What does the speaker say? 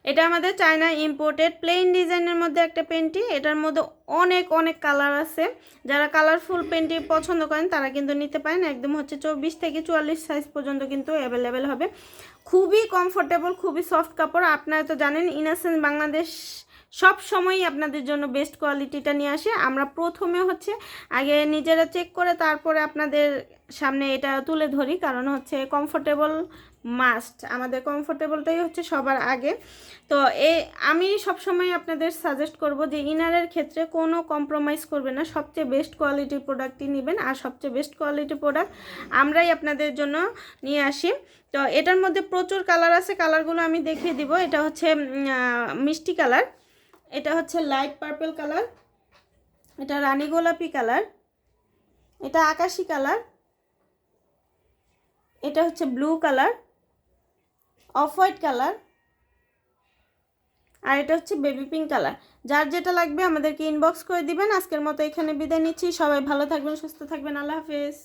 এটা আমাদের China imported plane ডিজাইনের মধ্যে একটা পেন্টি। এটার মধ্যে অনেক অনেক কালার আছে। যারা কালারফুল পেন্টি পছন্দ করেন তারা কিন্তু নিতে পারেন। একদম হচ্ছে 24 থেকে 44 সাইজ পর্যন্ত কিন্তু অ্যাভেলেবেল হবে। খুবই কমফোর্টেবল, খুবই সফট কাপড়। আপনারা তো জানেন ইনোসেন্স বাংলাদেশ সব সময়ই আপনাদের জন্য বেস্ট কোয়ালিটিটা নিয়ে আসে। আমরা প্রথমে হচ্ছে আগে নিজেরা চেক করে তারপরে আপনাদের সামনে এটা তুলে ধরি, কারণ হচ্ছে কমফোর্টেবল মাস্ট, আমাদের কমফোর্টেবলটাই হচ্ছে সবার আগে। তো আমি সবসময় আপনাদের সাজেস্ট করব যে ইনারের ক্ষেত্রে কোনো কম্প্রোমাইজ করবে না, সবচেয়ে বেস্ট কোয়ালিটির প্রোডাক্টই নেবেন। আর সবচেয়ে বেস্ট কোয়ালিটির প্রোডাক্ট আমরাই আপনাদের জন্য নিয়ে আসি। তো এটার মধ্যে প্রচুর কালার আছে, কালারগুলো আমি দেখিয়ে দিব। এটা হচ্ছে মিষ্টি কালার, এটা হচ্ছে লাইট পার্পল কালার, এটা রানী গোলাপি কালার, এটা আকাশি কালার, এটা হচ্ছে blue colour, off white colour, আর এটা হচ্ছে বেবি পিঙ্ক কালার। যার যেটা লাগবে আমাদেরকে ইনবক্স করে দিবেন। আজকের মতো এখানে বিদায় নিচ্ছি। সবাই ভালো থাকবেন, সুস্থ থাকবেন। আল্লাহ হাফেজ।